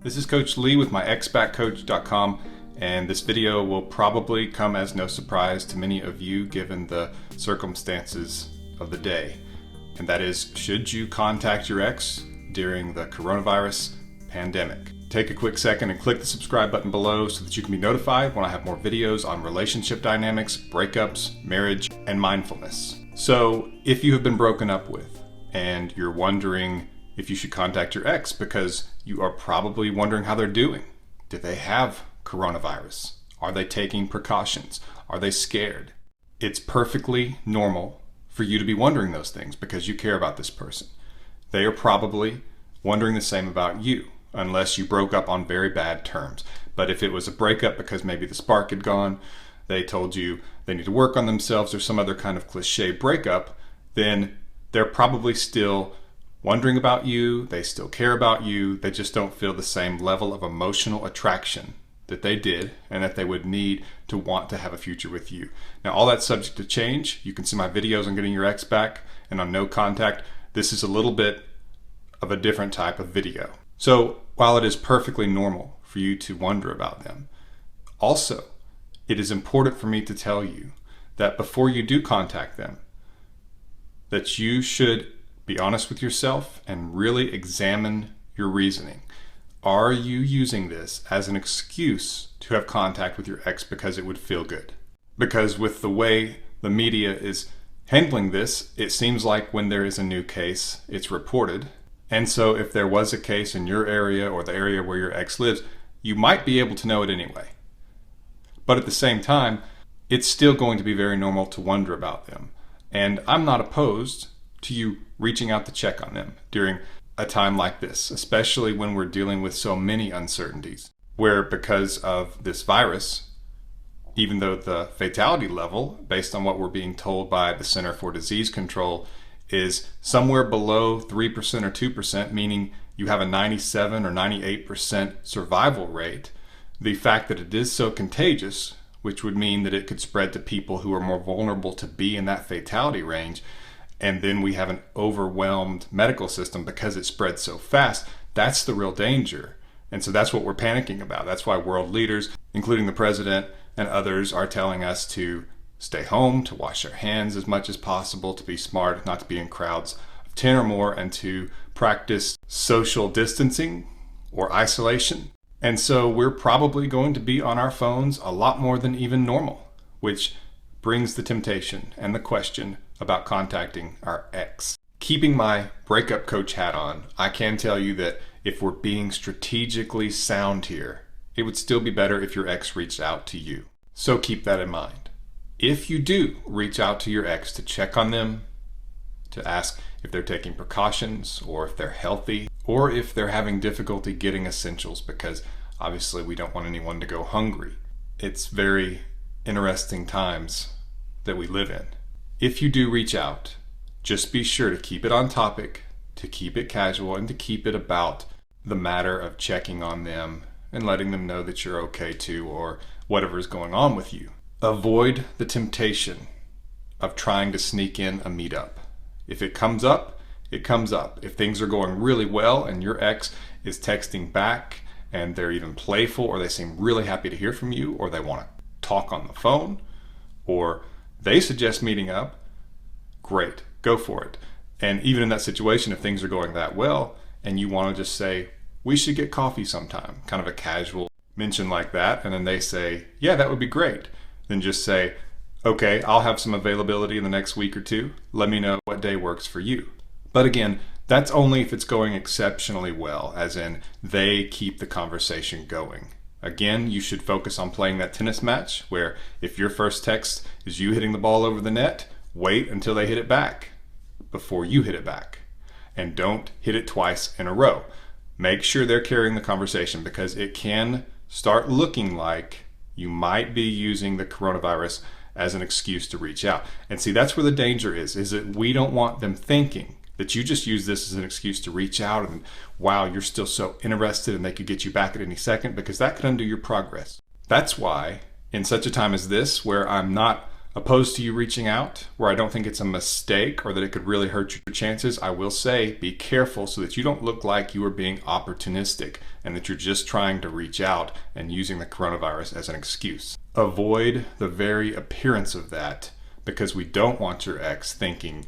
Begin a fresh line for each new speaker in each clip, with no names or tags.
This is Coach Lee with my xbackcoach.com, and this video will probably come as no surprise to many of you given the circumstances of the day. And that is, should you contact your ex during the coronavirus pandemic? Take a quick second and click the subscribe button below so that you can be notified when I have more videos on relationship dynamics, breakups, marriage, and mindfulness. So if you have been broken up with and you're wondering if you should contact your ex because you are probably wondering how they're doing. Do they have coronavirus? Are they taking precautions? Are they scared? It's perfectly normal for you to be wondering those things because you care about this person. They are probably wondering the same about you, unless you broke up on very bad terms. But if it was a breakup because maybe the spark had gone, they told you they need to work on themselves or some other kind of cliche breakup, then they're probably still wondering about you, they still care about you, they just don't feel the same level of emotional attraction that they did and that they would need to want to have a future with you. Now, all that's subject to change. You can see my videos on getting your ex back and on no contact. This is a little bit of a different type of video. So while it is perfectly normal for you to wonder about them, also it is important for me to tell you that before you do contact them, that you should be honest with yourself and really examine your reasoning. Are you using this as an excuse to have contact with your ex because it would feel good? Because with the way the media is handling this, it seems like when there is a new case, it's reported. And so if there was a case in your area or the area where your ex lives, you might be able to know it anyway. But at the same time, it's still going to be very normal to wonder about them. And I'm not opposed to you reaching out to check on them during a time like this, especially when we're dealing with so many uncertainties, where because of this virus, even though the fatality level, based on what we're being told by the Center for Disease Control, is somewhere below 3% or 2%, meaning you have a 97 or 98% survival rate, the fact that it is so contagious, which would mean that it could spread to people who are more vulnerable to be in that fatality range, and then we have an overwhelmed medical system because it spreads so fast, that's the real danger. And so that's what we're panicking about. That's why world leaders, including the president and others, are telling us to stay home, to wash our hands as much as possible, to be smart, not to be in crowds of 10 or more, and to practice social distancing or isolation. And so we're probably going to be on our phones a lot more than even normal, which brings the temptation and the question about contacting our ex. Keeping my breakup coach hat on, I can tell you that if we're being strategically sound here, it would still be better if your ex reached out to you. So keep that in mind. If you do reach out to your ex to check on them, to ask if they're taking precautions or if they're healthy, or if they're having difficulty getting essentials, because obviously we don't want anyone to go hungry. It's very interesting times that we live in. If you do reach out, just be sure to keep it on topic, to keep it casual, and to keep it about the matter of checking on them and letting them know that you're okay too, or whatever is going on with you. Avoid the temptation of trying to sneak in a meetup. If it comes up, it comes up. If things are going really well and your ex is texting back and they're even playful, or they seem really happy to hear from you, or they want to talk on the phone, or they suggest meeting up, great, go for it. And even in that situation, if things are going that well and you want to just say, we should get coffee sometime, kind of a casual mention like that, and then they say, yeah, that would be great, then just say, okay, I'll have some availability in the next week or two. Let me know what day works for you. But again, that's only if it's going exceptionally well, as in they keep the conversation going. Again, you should focus on playing that tennis match where if your first text is you hitting the ball over the net, wait until they hit it back before you hit it back. And don't hit it twice in a row. Make sure they're carrying the conversation, because it can start looking like you might be using the coronavirus as an excuse to reach out. And see, that's where the danger is that we don't want them thinking that you just use this as an excuse to reach out and wow, you're still so interested and they could get you back at any second, because that could undo your progress. That's why in such a time as this, where I'm not Opposed to you reaching out, where I don't think it's a mistake or that it could really hurt your chances, I will say be careful so that you don't look like you are being opportunistic and that you're just trying to reach out and using the coronavirus as an excuse. Avoid the very appearance of that, because we don't want your ex thinking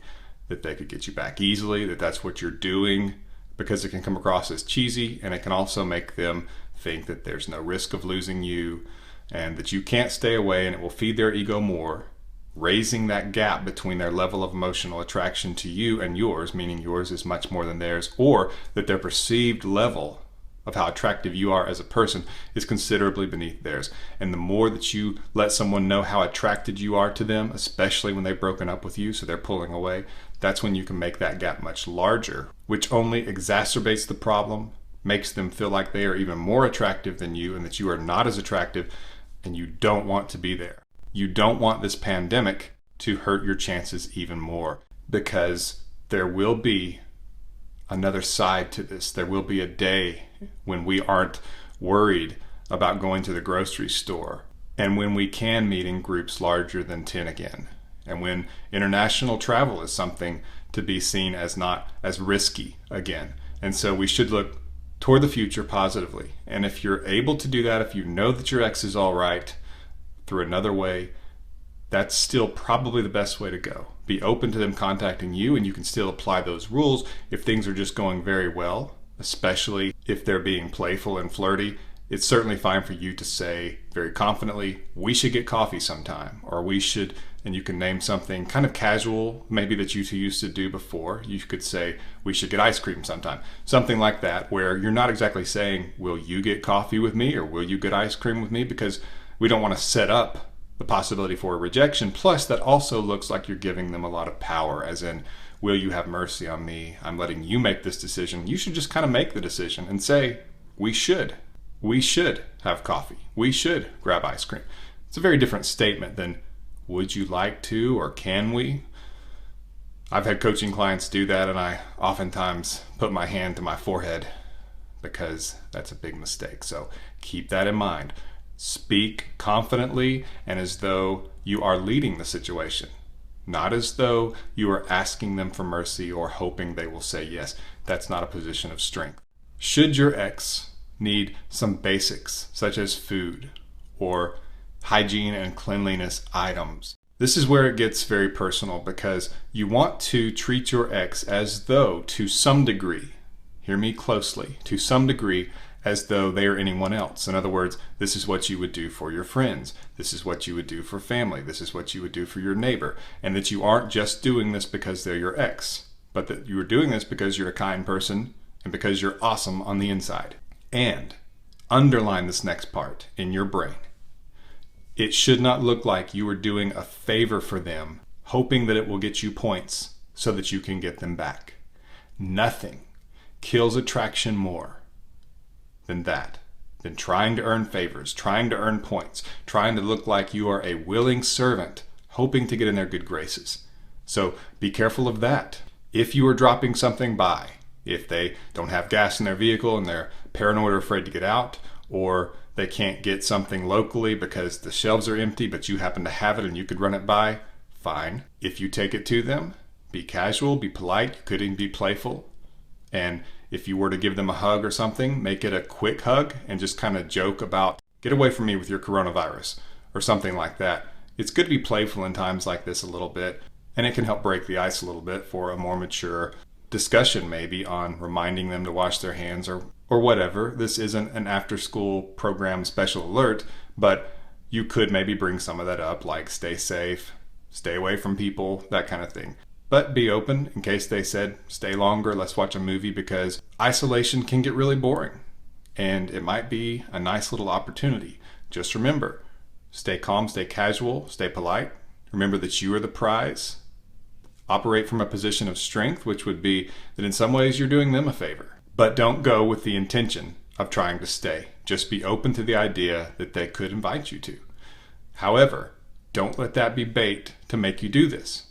that they could get you back easily, that that's what you're doing, because it can come across as cheesy, and it can also make them think that there's no risk of losing you and that you can't stay away, and it will feed their ego more, raising that gap between their level of emotional attraction to you and yours, meaning yours is much more than theirs, or that their perceived level of how attractive you are as a person is considerably beneath theirs. And the more that you let someone know how attracted you are to them, especially when they've broken up with you, so they're pulling away, that's when you can make that gap much larger, which only exacerbates the problem, makes them feel like they are even more attractive than you and that you are not as attractive, and you don't want to be there. You don't want this pandemic to hurt your chances even more, because there will be another side to this. There will be a day when we aren't worried about going to the grocery store, and when we can meet in groups larger than 10 again, and when international travel is something to be seen as not as risky again. And so we should look toward the future positively. And if you're able to do that, if you know that your ex is all right, through another way, that's still probably the best way to go. Be open to them contacting you, and you can still apply those rules if things are just going very well, especially if they're being playful and flirty. It's certainly fine for you to say very confidently, we should get coffee sometime, or we should, and you can name something kind of casual, maybe that you two used to do before. You could say, we should get ice cream sometime. Something like that, where you're not exactly saying, will you get coffee with me, or will you get ice cream with me? Because we don't want to set up the possibility for a rejection. Plus, that also looks like you're giving them a lot of power, as in, will you have mercy on me? I'm letting you make this decision. You should just kind of make the decision and say, we should. We should have coffee. We should grab ice cream. It's a very different statement than, would you like to, or can we? I've had coaching clients do that, and I oftentimes put my hand to my forehead, because that's a big mistake. So keep that in mind. Speak confidently and as though you are leading the situation, not as though you are asking them for mercy or hoping they will say yes. That's not a position of strength. Should your ex need some basics, such as food or hygiene and cleanliness items, this is where it gets very personal, because you want to treat your ex as though, to some degree, hear me closely, to some degree, as though they are anyone else. In other words, this is what you would do for your friends. This is what you would do for family. This is what you would do for your neighbor. And that you aren't just doing this because they're your ex, but that you are doing this because you're a kind person and because you're awesome on the inside. And underline this next part in your brain. It should not look like you are doing a favor for them, hoping that it will get you points so that you can get them back. Nothing kills attraction more than that, than trying to earn favors, trying to earn points, trying to look like you are a willing servant, hoping to get in their good graces. So be careful of that. If you are dropping something by, if they don't have gas in their vehicle and they're paranoid or afraid to get out, or they can't get something locally because the shelves are empty, but you happen to have it and you could run it by, fine. If you take it to them, be casual, be polite, you could even be playful. And if you were to give them a hug or something, make it a quick hug and just kind of joke about, get away from me with your coronavirus, or something like that. It's good to be playful in times like this a little bit, and it can help break the ice a little bit for a more mature discussion, maybe on reminding them to wash their hands or whatever. This isn't an after-school program special alert, but you could maybe bring some of that up, like stay safe, stay away from people, that kind of thing. But be open in case they said, stay longer, let's watch a movie, because isolation can get really boring. And it might be a nice little opportunity. Just remember, stay calm, stay casual, stay polite. Remember that you are the prize. Operate from a position of strength, which would be that in some ways you're doing them a favor. But don't go with the intention of trying to stay. Just be open to the idea that they could invite you to. However, don't let that be bait to make you do this.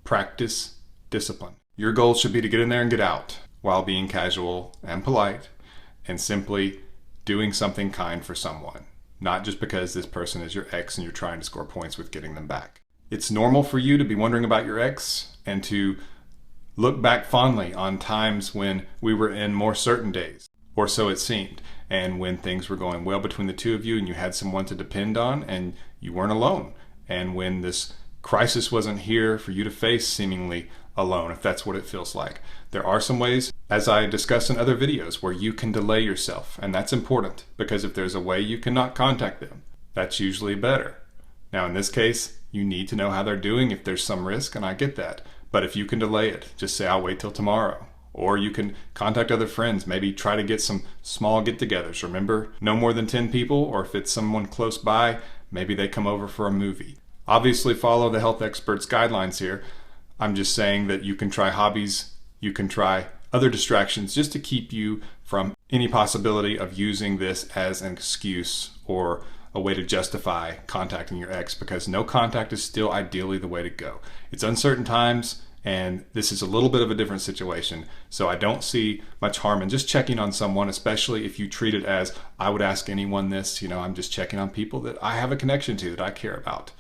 Practice discipline. Your goal should be to get in there and get out while being casual and polite and simply doing something kind for someone. Not just because this person is your ex and you're trying to score points with getting them back. It's normal for you to be wondering about your ex and to look back fondly on times when we were in more certain days, or so it seemed, and when things were going well between the two of you and you had someone to depend on and you weren't alone, and when this crisis wasn't here for you to face seemingly alone, if that's what it feels like. There are some ways, as I discussed in other videos, where you can delay yourself, and that's important because if there's a way you cannot contact them, that's usually better. Now in this case, you need to know how they're doing if there's some risk, and I get that. But if you can delay it, just say, I'll wait till tomorrow. Or you can contact other friends, maybe try to get some small get-togethers. Remember, no more than 10 people, or if it's someone close by, maybe they come over for a movie. Obviously follow the health experts' guidelines here. I'm just saying that you can try hobbies, you can try other distractions just to keep you from any possibility of using this as an excuse or a way to justify contacting your ex, because no contact is still ideally the way to go. It's uncertain times, and this is a little bit of a different situation, so I don't see much harm in just checking on someone, especially if you treat it as, I would ask anyone this, I'm just checking on people that I have a connection to, that I care about,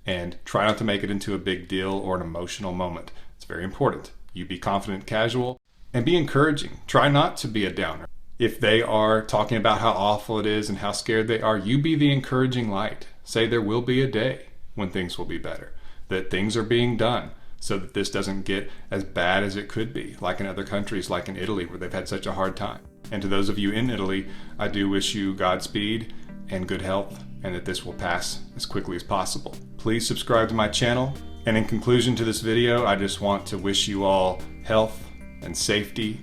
and try not to make it into a big deal or an emotional moment. It's very important. You be confident, casual, and be encouraging. Try not to be a downer. If they are talking about how awful it is and how scared they are, you be the encouraging light. Say there will be a day when things will be better, that things are being done so that this doesn't get as bad as it could be, like in other countries, like in Italy, where they've had such a hard time. And to those of you in Italy, I do wish you Godspeed and good health, and that this will pass as quickly as possible. Please subscribe to my channel. And in conclusion to this video, I just want to wish you all health and safety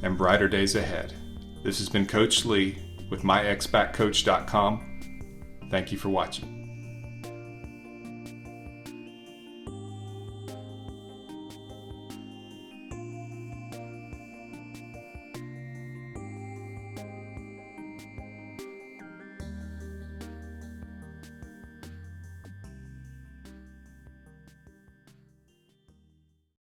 and brighter days ahead. This has been Coach Lee with myexpatcoach.com. Thank you for watching.